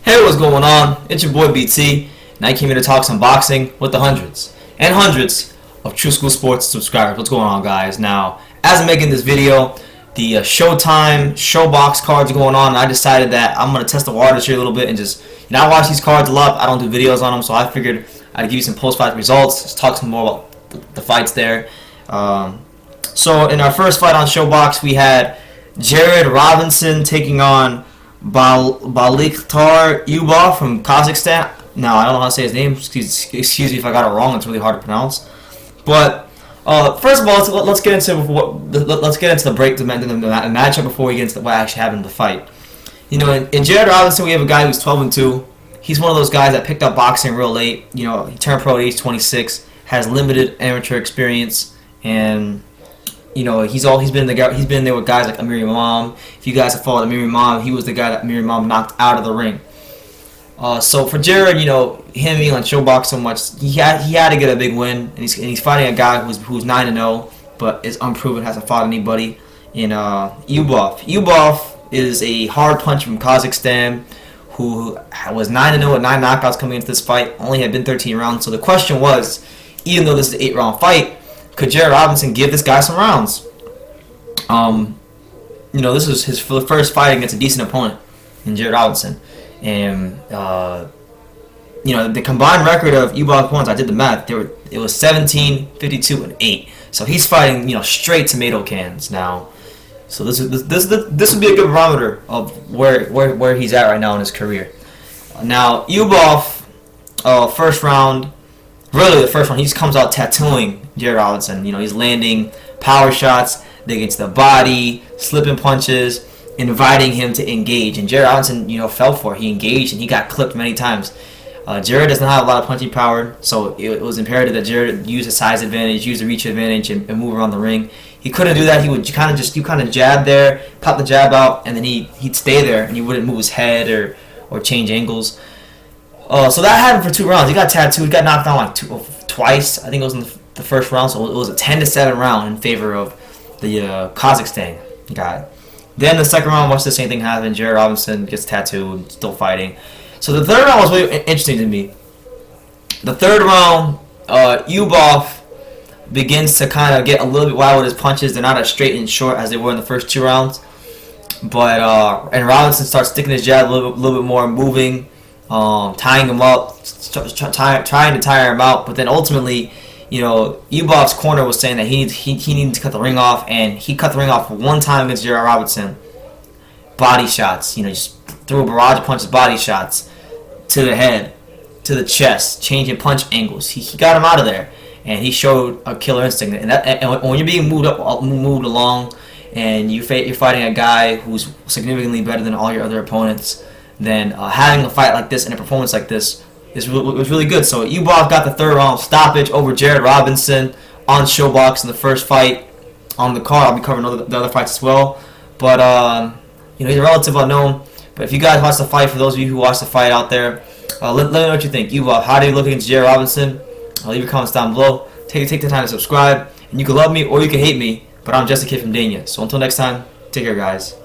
Hey, what's going on? It's your boy BT, and I came here to talk some boxing with the hundreds and hundreds of True School Sports subscribers. What's going on, guys? Now, as I'm making this video, the Showtime Shobox cards are going on, and I decided that I'm going to test the waters here a little bit and just, I watch these cards a lot. I don't do videos on them, so I figured I'd give you some post-fight results, just talk some more about the fights there. So, in our first fight on Shobox, we had Jared Robinson taking on Bakhtiyar Eyubov from Kazakhstan. Now, I don't know how to say his name. Excuse me if I got it wrong. It's really hard to pronounce. But first of all, let's get into the matchup before we get into what actually happened in the fight. In Jared Robinson, we have a guy who's 12-2. He's one of those guys that picked up boxing real late. He turned pro at age 26, has limited amateur experience, and he's been there with guys like Amir Imam. If you guys have followed Amir Imam, he was the guy that Amir Imam knocked out of the ring. So for Jared, him being on Shobox so much, he had to get a big win, and he's fighting a guy who's 9-0, but is unproven, hasn't fought anybody. In Eyubov. Eyubov is a hard puncher from Kazakhstan who was 9-0 with 9 knockouts coming into this fight. Only had been 13 rounds. So the question was, even though this is an 8-round fight, could Jared Robinson give this guy some rounds? This was his first fight against a decent opponent in Jared Robinson. And, the combined record of Eyubov opponents, I did the math, it was 17, 52, and 8. So he's fighting, straight tomato cans now. So this would be a good barometer of where he's at right now in his career. Now, Eyubov, first round, really the first one, he just comes out tattooing Jared Robinson. He's landing power shots against the body, slipping punches, inviting him to engage. And Jared Robinson, fell for it. He engaged and he got clipped many times. Jared does not have a lot of punching power, so it was imperative that Jared use a size advantage, use a reach advantage, and move around the ring. He couldn't do that. He would kind of jab there, pop the jab out, and then he'd stay there, and he wouldn't move his head or change angles. So that happened for 2 rounds. He got tattooed. He got knocked down twice. I think it was in the first round, so it was a 10-7 round in favor of the Kazakhstan guy. Then the second round, much the same thing happened. Jared Robinson gets tattooed, still fighting. So the third round was really interesting to me. The third round, Eyubov begins to kind of get a little bit wild with his punches. They're not as straight and short as they were in the first 2 rounds. But and Robinson starts sticking his jab a little bit more, moving, tying him up, trying to tire him out. But then ultimately, Eyubov's corner was saying that he needed to cut the ring off, and he cut the ring off one time against Jared Robinson. Body shots, just threw a barrage of punches, body shots to the head, to the chest, changing punch angles. He got him out of there, and he showed a killer instinct. And when you're being moved along, and you're fighting a guy who's significantly better than all your other opponents, then having a fight like this and a performance like this was really good. So Eyubov got the third round stoppage over Jared Robinson on Shobox in the first fight on the card. I'll be covering the other fights as well. But he's a relative unknown. But if you guys watch the fight, for those of you who watch the fight out there, let me know what you think. Eyubov, how do you look against Jared Robinson? Leave your comments down below. Take the time to subscribe. And you can love me or you can hate me, but I'm just a kid from Dania. So until next time, take care, guys.